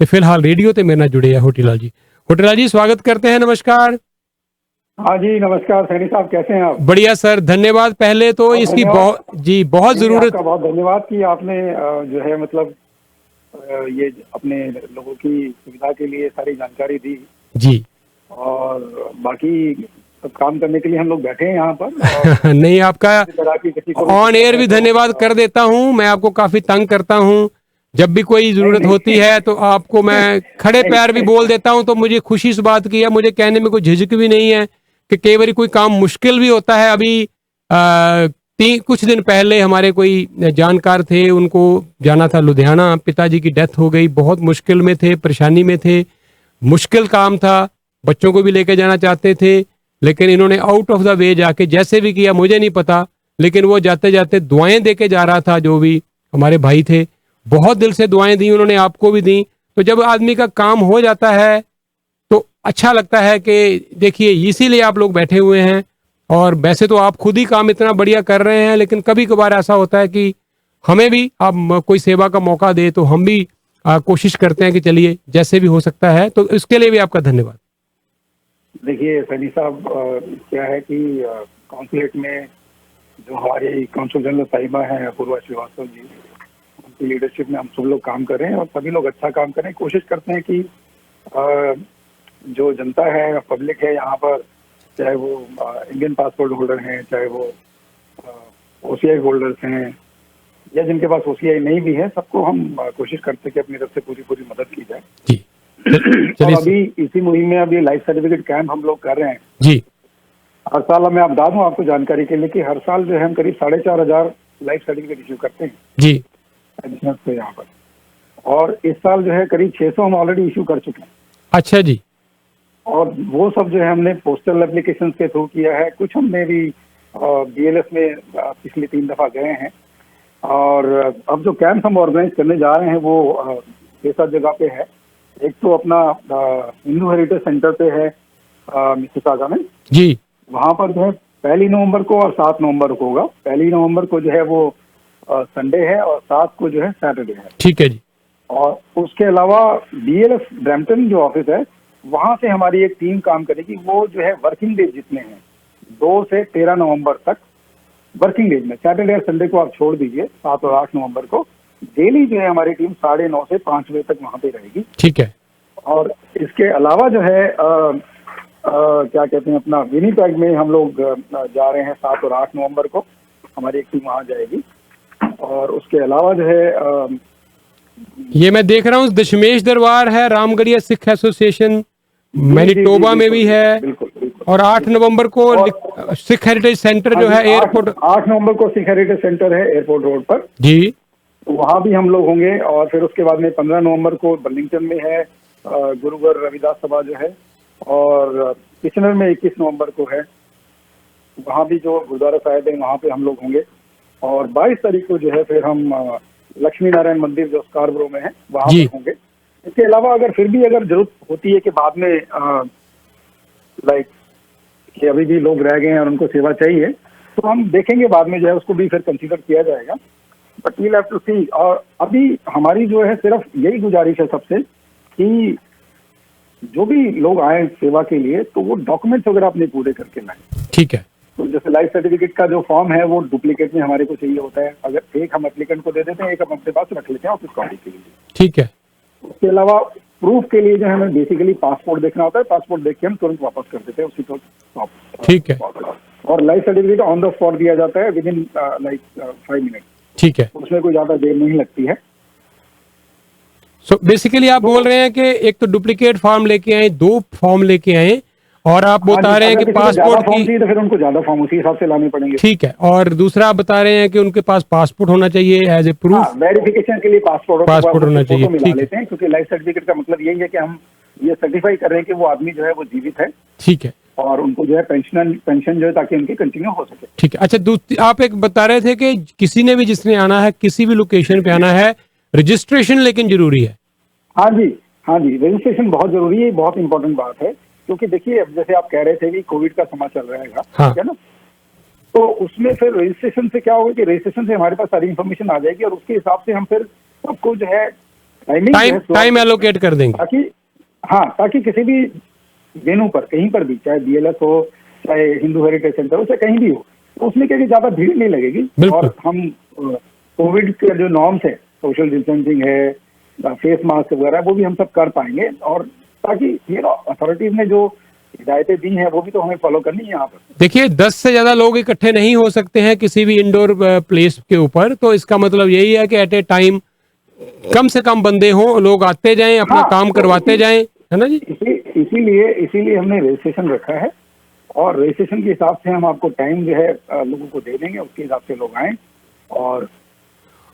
ਤੇ ਫਿਲਹਾਲ ਰੇਡੀਓ ਤੇ ਮੇਰੇ ਨਾਲ ਜੁੜੇ ਆ ਹੋਟੀलाल जी। होटीलाल जी स्वागत करते हैं, नमस्कार। हाँ जी नमस्कार सैनी साहब, कैसे हैं आप? बढ़िया सर, धन्यवाद। पहले तो इसकी बहुत जरूरत। आपका बहुत धन्यवाद कि आपने जो है मतलब ये अपने लोगों की सुविधा के लिए सारी जानकारी दी जी। और बाकी सब काम करने के लिए हम लोग बैठे हैं यहाँ पर। नहीं, आपका ऑन एयर भी धन्यवाद कर देता हूँ। मैं आपको काफी तंग करता हूँ, जब भी कोई जरूरत होती है तो आपको मैं खड़े पैर भी बोल देता हूँ। तो मुझे खुशी इस बात की है, मुझे कहने में कोई झिझक भी नहीं है कि कई बार कोई काम मुश्किल भी होता है। अभी कुछ दिन पहले हमारे कोई जानकार थे, उनको जाना था लुधियाना, पिताजी की डेथ हो गई, बहुत मुश्किल में थे, परेशानी में थे, मुश्किल काम था, बच्चों को भी लेके जाना चाहते थे, लेकिन इन्होंने आउट ऑफ द वे जाके जैसे भी किया मुझे नहीं पता, लेकिन वो जाते जाते दुआएं देके जा रहा था। जो भी हमारे भाई थे, बहुत दिल से दुआएं दी उन्होंने, आपको भी दी। तो जब आदमी का काम हो जाता है तो अच्छा लगता है कि देखिए इसीलिए आप लोग बैठे हुए हैं। और वैसे तो आप खुद ही काम इतना बढ़िया कर रहे हैं, लेकिन कभी कभार ऐसा होता है कि हमें भी आप कोई सेवा का मौका दे तो हम भी कोशिश करते हैं कि चलिए जैसे भी हो सकता है। तो इसके लिए भी आपका धन्यवाद। देखिए सैनी साहब, क्या है कि काउंसिलेट में जो हमारी काउंसिल जनरल साहिबा हैं अपूर्वा श्रीवास्तव जी, उनकी लीडरशिप में हम सब लोग काम कर रहे हैं और सभी लोग अच्छा काम करें, कोशिश करते हैं कि जो जनता है, पब्लिक है यहाँ पर, चाहे वो इंडियन पासपोर्ट होल्डर हैं, चाहे वो ओसीआई होल्डर्स हैं या जिनके पास ओसीआई नहीं भी है, सबको हम कोशिश करते हैं कि अपनी तरफ से पूरी मदद की जाए जी। और अभी इसी मुहिम में अभी लाइफ सर्टिफिकेट कैंप हम लोग कर रहे हैं जी। हर साल। मैं आप बता दूं आपको जानकारी के लिए कि हर साल जो है हम करीब 4,500 लाइफ सर्टिफिकेट इश्यू करते हैं जी पेंशनर्स को यहाँ पर, और इस साल जो है करीब 600 हम ऑलरेडी इश्यू कर चुके हैं। अच्छा जी। और वो सब जो है हमने पोस्टल एप्लीकेशन के थ्रू किया है, कुछ हमने भी बीएलएस में पिछली 3 दफा गए हैं। और अब जो कैंप हम ऑर्गेनाइज करने जा रहे हैं वो 6-7 जगह पे है। एक तो अपना हिंदू हेरिटेज सेंटर पे है मिसिसागा में जी, वहाँ पर जो है 1 नवंबर को और 7 नवंबर को होगा। 1 नवंबर को जो है वो संडे है और 7 को जो है सैटरडे है। ठीक है जी। और उसके अलावा बीएलएस ब्रैम्पटन जो ऑफिस है वहां से हमारी एक टीम काम करेगी। वो जो है वर्किंग डेज जितने हैं 2 से 13 नवंबर तक वर्किंग डेज में, सैटरडे और संडे को आप छोड़ दीजिए, 7 और 8 नवंबर को डेली जो है हमारी टीम 9:30 से 5 बजे तक वहां पे रहेगी। ठीक है। और इसके अलावा जो है क्या कहते हैं अपना विनीपेग में हम लोग जा रहे हैं 7 और 8 नवंबर को, हमारी एक टीम वहां जाएगी। और उसके अलावा जो है ये मैं देख रहा हूँ दशमेश दरबार है, रामगढ़िया सिख एसोसिएशन मैनिटोबा में भी है। बिल्कुल। और 8 नवंबर को सिख हेरिटेज सेंटर जो है एयरपोर्ट, 8 नवंबर को सिख हेरिटेज सेंटर है एयरपोर्ट रोड पर जी, वहां भी हम लोग होंगे। और फिर उसके बाद में 15 नवंबर को बर्लिंगटन में है गुरुवर रविदास सभा जो है, और किचनर में 21 नवंबर को है, वहां भी जो गुरुद्वारा साहिब है वहां पे हम लोग होंगे। और 22 तारीख को जो है फिर हम लक्ष्मी नारायण मंदिर जो स्कारबरो में है वहां पे होंगे। इसके अलावा अगर फिर भी अगर जरूरत होती है कि बाद में लाइक कि अभी भी लोग रह गए हैं और उनको सेवा चाहिए, तो हम देखेंगे बाद में जो है उसको भी फिर कंसीडर किया जाएगा। बट वील हैव टू सी। और अभी हमारी जो है सिर्फ यही गुजारिश है सबसे कि जो भी लोग आए सेवा के लिए तो वो डॉक्यूमेंट्स वगैरह अपने पूरे करके लाएं। ठीक है। तो जैसे लाइफ सर्टिफिकेट का जो फॉर्म है वो डुप्लीकेट में हमारे को चाहिए होता है, अगर एक हम एप्लीकेंट को दे देते हैं, एक हम अपने पास रख लेते हैं ऑफिस कॉपी के लिए। ठीक है। उसके अलावा प्रूफ के लिए जो है हमें बेसिकली पासपोर्ट देखना होता है, पासपोर्ट देख के हम तुरंत वापस कर देते हैं उसी को। ठीक है। और life certificate on the spot दिया जाता है विद इन लाइक 5 मिनट। ठीक है। उसमें कोई ज्यादा देर नहीं लगती है। सो बेसिकली आप बोल रहे हैं कि एक तो डुप्लीकेट फॉर्म लेके आए, 2 फॉर्म लेके आए, और आप बता रहे हैं कि पासपोर्ट की तो फिर उनको ज्यादा फॉर्म उसी हिसाब से लाने पड़ेंगे। ठीक है। और दूसरा आप बता रहे हैं कि उनके पास पासपोर्ट होना चाहिए एज ए प्रूफ। वेरिफिकेशन के लिए पासपोर्ट होना चाहिए। मिला लेते हैं क्योंकि लाइफ सर्टिफिकेट का मतलब यही है कि हम ये सर्टिफाई कर रहे हैं कि वो आदमी जो है वो जीवित है। ठीक है। और उनको जो है पेंशन जो है ताकि उनकी कंटिन्यू हो सके। ठीक है। अच्छा, आप एक बता रहे थे कि किसी ने भी जिसने आना है, किसी भी लोकेशन पे आना है, रजिस्ट्रेशन लेकिन जरूरी है। हाँ जी, रजिस्ट्रेशन बहुत जरूरी है, बहुत इंपॉर्टेंट बात है। क्योंकि देखिए अब जैसे आप कह रहे थे कि कोविड का समय चल रहेगा, ठीक है ना, तो उसमें फिर रजिस्ट्रेशन से क्या होगा कि रजिस्ट्रेशन से हमारे पास सारी इन्फॉर्मेशन आ जाएगी और उसके हिसाब से हम फिर सबको जो है टाइम एलोकेट कर देंगे ताकि, हाँ, ताकि किसी भी वेन्यू पर, कहीं पर भी, चाहे BLS हो, चाहे हिंदू हेरिटेज सेंटर हो, चाहे कहीं भी हो, तो उसमें क्या ज्यादा भीड़ नहीं लगेगी। और हम कोविड के जो नॉर्म्स है, सोशल डिस्टेंसिंग है, फेस मास्क वगैरह, वो भी हम सब कर पाएंगे। और ताकि अथॉरिटीज ने जो हिदायतें दी हैं वो भी तो हमें फॉलो करनी है यहाँ पर। देखिए 10 से ज्यादा लोग इकट्ठे नहीं हो सकते हैं किसी भी इंडोर प्लेस के ऊपर, तो इसका मतलब यही है कि एट ए टाइम कम से कम बंदे हों, लोग आते जाएं, अपना हाँ, काम करवाते जाएं, है ना जी। इसीलिए हमने रजिस्ट्रेशन रखा है, और रजिस्ट्रेशन के हिसाब से हम आपको टाइम जो है लोगों को दे देंगे, उसके हिसाब से लोग आए। और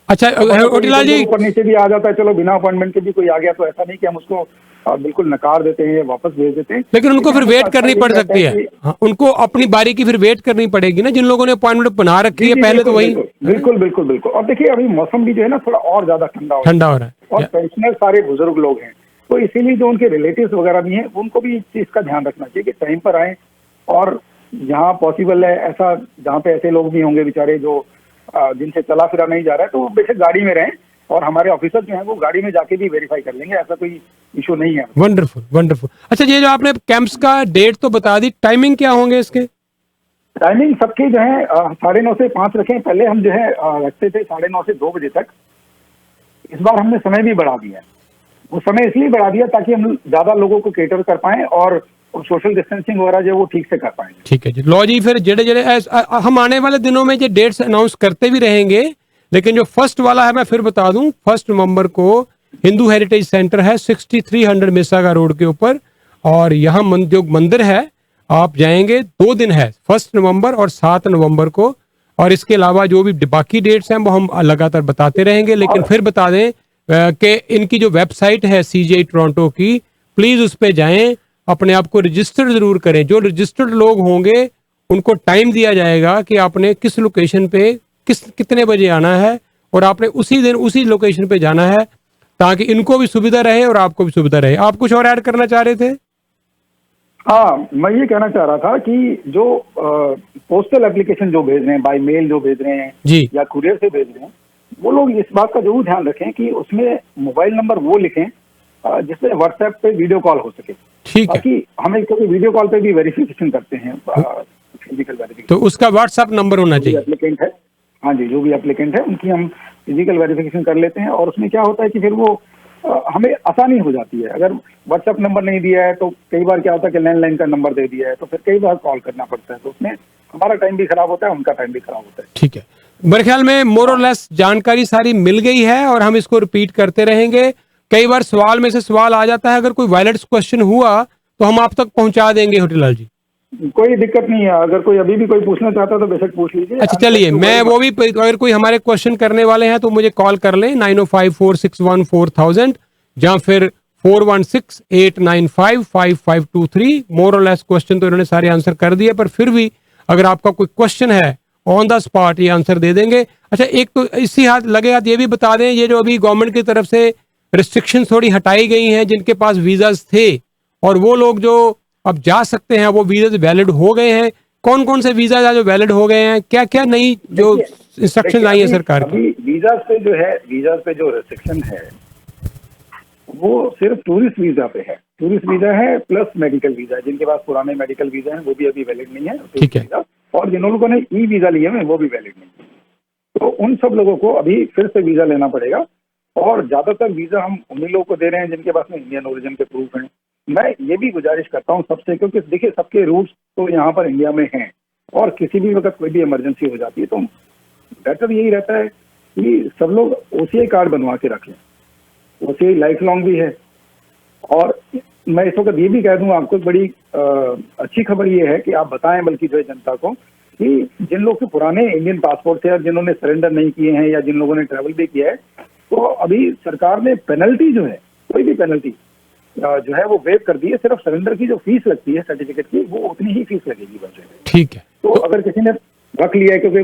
अच्छा ओटीलाल जी, ऊपर नीचे भी आ जाता है, चलो बिना अपॉइंटमेंट के भी कोई आ गया तो ऐसा नहीं कि हम उसको बिल्कुल नकार देते हैं या वापस भेज देते हैं। लेकिन उनको फिर वेट करनी पड़ सकती है। हाँ, उनको अपनी बारी की फिर वेट करनी पड़ेगी ना, जिन लोगों ने अपॉइंटमेंट बना रखी है पहले, तो वही बिल्कुल। और देखिए अभी मौसम भी जो है ना थोड़ा और ज्यादा ठंडा हो रहा है, और पेंशनर सारे बुजुर्ग लोग हैं, तो इसीलिए जो उनके रिलेटिव्स वगैरह भी हैं उनको भी इस चीज का ध्यान रखना चाहिए कि टाइम पर आए। और जहाँ पॉसिबल है, ऐसा जहाँ पे ऐसे लोग भी होंगे बेचारे जो जिनसे चला फिरा नहीं जा रहा है, तो वो बेशक गाड़ी में रहें, और हमारे ऑफिसर जो हैं वो गाड़ी में जाके भी वेरीफाई कर लेंगे, ऐसा कोई इशू नहीं है। वंडरफुल। अच्छा, ये जो आपने कैंप्स का डेट तो बता दी, टाइमिंग क्या होंगे इसके? टाइमिंग सबके जो है 9:30 से 5 रखें। पहले हम जो है रखते थे 9:30 से 2 बजे तक। इस बार हमने समय भी बढ़ा दिया है। वो समय इसलिए बढ़ा दिया ताकि हम ज्यादा लोगों को केटर कर पाएं और सोशल डिस्टेंसिंग वगैरह जो वो ठीक से कर पाएंगे। ठीक है जी। लो जी, फिर जेड़े हम आने वाले दिनों में ये डेट्स अनाउंस करते भी रहेंगे, लेकिन जो फर्स्ट वाला है मैं फिर बता दूं, 1 नवंबर को हिंदू हेरिटेज सेंटर है 6300 मिसागा रोड के ऊपर, और यहाँ जो मंदिर है आप जाएंगे, 2 दिन है, 1 नवंबर और 7 नवंबर को। और इसके अलावा जो भी बाकी डेट्स हैं वो हम लगातार बताते रहेंगे। लेकिन फिर बता दें कि इनकी जो वेबसाइट है CGI टोरंटो की, प्लीज उस पर जाएं, अपने आप को रजिस्टर जरूर करें। जो रजिस्टर्ड लोग होंगे उनको टाइम दिया जाएगा कि आपने किस लोकेशन पे कितने बजे आना है, और आपने उसी दिन उसी लोकेशन पे जाना है, ताकि इनको भी सुविधा रहे और आपको भी सुविधा रहे। आप कुछ और ऐड करना चाह रहे थे? हाँ, मैं ये कहना चाह रहा था कि जो पोस्टल एप्लीकेशन जो भेज रहे हैं, बाय मेल जो भेज रहे हैं जी, या कुरियर से भेज रहे हैं, वो लोग इस बात का जरूर ध्यान रखें कि उसमें मोबाइल नंबर वो लिखें जिससे व्हाट्सएप पे वीडियो कॉल हो सके। ठीक है। ताकि हमें, क्योंकि वीडियो कॉल पे भी वेरिफिकेशन करते हैं, फिजिकल वेरिफिकेशन, तो उसका व्हाट्सएप नंबर होना चाहिए। एप्लीकेंट है, हाँ जी, जो भी एप्लीकेंट है उनकी हम फिजिकल वेरिफिकेशन कर लेते हैं। और उसमें क्या होता है कि फिर वो हमें आसानी हो जाती है। अगर व्हाट्सएप नंबर नहीं दिया है तो कई बार क्या होता है कि लैंडलाइन का नंबर दे दिया है, तो फिर कई बार कॉल करना पड़ता है, तो उसमें हमारा टाइम भी खराब होता है, उनका टाइम भी खराब होता है। ठीक है, मेरे ख्याल में मोर और लेस जानकारी सारी मिल गई है, और हम इसको रिपीट करते रहेंगे। कई बार सवाल में से सवाल आ जाता है, अगर कोई वैलिड क्वेश्चन हुआ तो हम आप तक पहुंचा देंगे होटीलाल जी। कोई दिक्कत नहीं है, अगर कोई अभी भी कोई पूछना चाहता है तो बेशक पूछ लीजिए। अच्छा चलिए, मैं वो भी, अगर कोई हमारे क्वेश्चन करने वाले हैं तो मुझे कॉल कर लें 9054614000, या फिर 4168955523। मोर और लेस क्वेश्चन तो इन्होंने सारे आंसर कर दिए, पर फिर भी अगर आपका कोई क्वेश्चन है ऑन द स्पॉट ये आंसर दे देंगे। अच्छा, एक तो इसी हाथ लगे हाथ ये भी बता दें, ये जो अभी गवर्नमेंट की तरफ से रिस्ट्रिक्शन थोड़ी हटाई गई हैं, जिनके पास वीजाज थे और वो लोग जो अब जा सकते हैं, वो वीजा वैलिड हो गए हैं। कौन कौन से वीजा जो वैलिड हो गए हैं, क्या क्या नई जो इंस्ट्रक्शन आई है सरकार की? अभी वीजाज पे जो रेस्ट्रिक्शन है वो सिर्फ टूरिस्ट वीजा पे है। टूरिस्ट वीजा है प्लस मेडिकल वीजा, जिनके पास पुराने मेडिकल वीजा हैं वो भी अभी वैलिड नहीं है। ठीक है। और जिन लोगों ने ई वीजा लिए हैं वो भी वैलिड नहीं है, तो उन सब लोगों को अभी फिर से वीजा लेना पड़ेगा। और ज्यादातर वीजा हम उन्हीं लोगों को दे रहे हैं जिनके पास में इंडियन ओरिजिन के प्रूफ हैं। मैं ये भी गुजारिश करता हूँ सबसे, क्योंकि देखिए सबके रूट्स तो यहाँ पर इंडिया में हैं, और किसी भी वक्त कोई भी इमरजेंसी हो जाती है, तो बेटर यही रहता है कि सब लोग OCI कार्ड बनवा के रख लें। OCI लाइफ लॉन्ग भी है। और मैं इस वक्त ये भी कह दूं आपको, बड़ी अच्छी खबर ये है कि आप बताएं बल्कि जो है जनता को, कि जिन लोग के पुराने इंडियन पासपोर्ट थे और जिन्होंने सरेंडर नहीं किए हैं या जिन लोगों ने ट्रैवल भी किया है, तो अभी सरकार ने पेनल्टी जो है, कोई भी पेनल्टी जो है वो वेव कर दी है। सिर्फ सरेंडर की जो फीस लगती है सर्टिफिकेट की, वो उतनी ही फीस लगेगी बस। ठीक है। तो अगर किसी ने रख लिया है, क्योंकि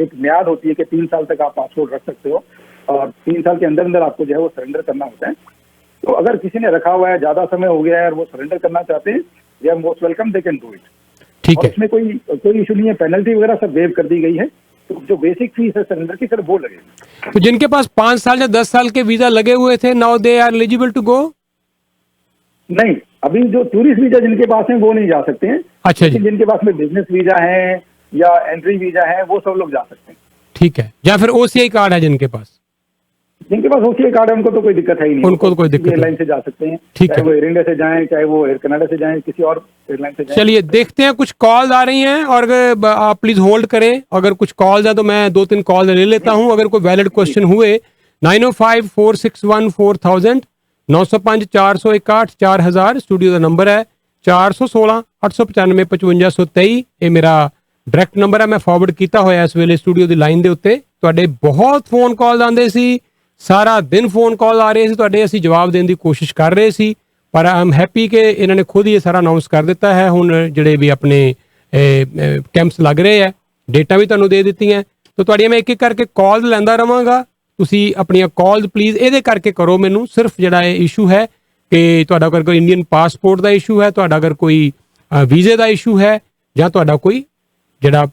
एक म्याद होती है कि 3 साल तक आप पासपोर्ट रख सकते हो और 3 साल के अंदर अंदर आपको जो है वो सरेंडर करना होता है। तो अगर किसी ने रखा हुआ है, ज्यादा समय हो गया है और वो सरेंडर करना चाहते हैं, they are most welcome, they can do it. ठीक है। इसमें कोई इशू नहीं है, पेनल्टी वगैरह सब वेव कर दी गई है। तो जो बेसिक फीस है सरेंडर की, सर वो लगेगी। तो जिनके पास 5 साल या 10 साल के वीजा लगे हुए थे, now they are eligible to go? नहीं, अभी जो टूरिस्ट वीजा जिनके पास है वो नहीं जा सकते हैं। अच्छा जी, लेकिन जिनके पास में बिजनेस वीजा है या एंट्री वीजा है वो सब लोग जा सकते हैं। ठीक है। या फिर OCI कार्ड है जिनके पास? जिनके पास OCI कार्ड है उनको तो कोई दिक्कत है ही नहीं, उनको तो कोई दिक्कत एयरलाइन से जा सकते हैं। ठीक है। चाहे वो एयर इंडिया से जाएं, चाहे वो एयर कनाडा से जाएं, किसी और एयरलाइन से जाएं। चलिए देखते हैं, कुछ कॉल आ रही हैं और अगर आप प्लीज होल्ड करें। अगर कुछ कॉल है तो मैं 2-3 कॉल ले लेता हूं। अगर कोई वैलिड क्वेश्चन हुए 905-461-4000, 905-401-4000 स्टूडियो का नंबर है। 416-895-5523 ਇਹ ਮੇਰਾ ਡਾਇਰੈਕਟ ਨੰਬਰ ਹੈ। ਮੈਂ ਫਾਰਵਰਡ ਕੀਤਾ ਹੋਇਆ ਇਸ ਵੇਲੇ ਸਟੂਡੀਓ ਦੀ ਲਾਈਨ ਦੇ ਉੱਤੇ। ਤੁਹਾਡੇ ਬਹੁਤ ਫੋਨ ਕਾਲ ਆਉਂਦੇ ਸੀ, ਸਾਰਾ ਦਿਨ ਫੋਨ ਕਾਲ ਆ ਰਹੇ ਸੀ ਤੁਹਾਡੇ, ਅਸੀਂ ਜਵਾਬ ਦੇਣ ਦੀ ਕੋਸ਼ਿਸ਼ ਕਰ ਰਹੇ ਸੀ, ਪਰ ਆਈ ਐਮ ਹੈਪੀ ਕਿ ਇਹਨਾਂ ਨੇ ਖੁਦ ਹੀ ਇਹ ਸਾਰਾ ਅਨਾਉਂਸ ਕਰ ਦਿੱਤਾ ਹੈ। ਹੁਣ ਜਿਹੜੇ ਵੀ ਆਪਣੇ ਕੈਂਪਸ ਲੱਗ ਰਹੇ ਹੈ, ਡੇਟਾ ਵੀ ਤੁਹਾਨੂੰ ਦੇ ਦਿੱਤੀਆਂ। ਤਾਂ ਤੁਹਾਡੀਆਂ ਮੈਂ ਇੱਕ ਇੱਕ ਕਰਕੇ ਕਾਲ ਲੈਂਦਾ ਰਵਾਂਗਾ। ਤੁਸੀਂ ਆਪਣੀਆਂ ਕਾਲਸ ਪਲੀਜ਼ ਇਹਦੇ ਕਰਕੇ ਕਰੋ ਮੈਨੂੰ, ਸਿਰਫ ਜਿਹੜਾ ਇਹ ਇਸ਼ੂ ਹੈ ਕਿ ਤੁਹਾਡਾ ਅਗਰ ਕੋਈ ਇੰਡੀਅਨ ਪਾਸਪੋਰਟ ਦਾ ਇਸ਼ੂ ਹੈ, ਤੁਹਾਡਾ ਅਗਰ ਕੋਈ ਵੀਜ਼ੇ ਦਾ ਇਸ਼ੂ ਹੈ, ਜਾਂ ਤੁਹਾਡਾ ਕੋਈ ਜਿਹੜਾ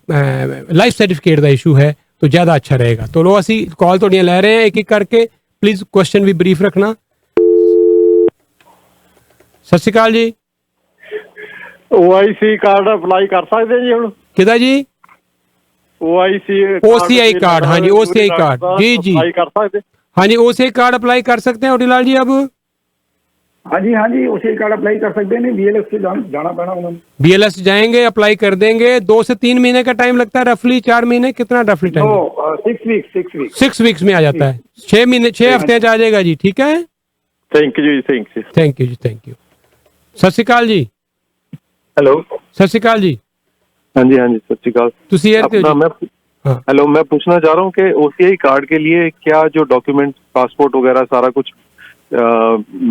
ਲਾਈਫ ਸਰਟੀਫਿਕੇਟ ਦਾ ਇਸ਼ੂ ਹੈ, तो ज्यादा अच्छा रहेगा। तो लो ਅਸੀਂ ਕਾਲ ਤੁਹਾਡੀਆਂ ਲੈ ਰਹੇ ਹਾਂ ਇੱਕ ਇੱਕ ਕਰਕੇ। ਪਲੀਜ਼ ਕੁਐਸਚਨ ਵੀ ਬਰੀਫ ਰੱਖਣਾ। ਸਤਿ ਸ਼੍ਰੀ ਅਕਾਲ ਜੀ। OIC ਕਾਰਡ ਅਪਲਾਈ ਕਰ ਸਕਦੇ ਜੀ ਹੁਣ? ਕਿਹਦਾ ਜੀ? OCI card. हाँ जी, OCI कार्ड जी जी अप्लाई कर सकते? हाँ जी, OCI कार्ड अप्लाई कर सकते हैं ओडीलाल जी अब? हाँ जी, OCI कार्ड अप्लाई कर सकते हैं। BLS से जाना पड़ा उन्होंने। BLS जाएंगे, अप्लाई कर देंगे। 2 से 3 महीने का टाइम लगता है रफली, 4 महीने, कितना रफली टाइम? 6 वीक्स 6 वीक्स में आ जाता है। 6 महीने 6 हफ्ते आ जाएगा जी। ठीक है, थैंक यू जी, थैंक यू। थैंक यू जी, थैंक यू। सत श्री अकाल जी। हेलो, सत श्री अकाल जी। हाँ जी, हाँ जी, सत श्री अकाल। ਤੁਸੀਂ एयर अपना मैं हाँ। हेलो, मैं पूछना चाह रहा हूँ कि OCI कार्ड के लिए क्या जो डॉक्यूमेंट, पासपोर्ट वगैरह सारा कुछ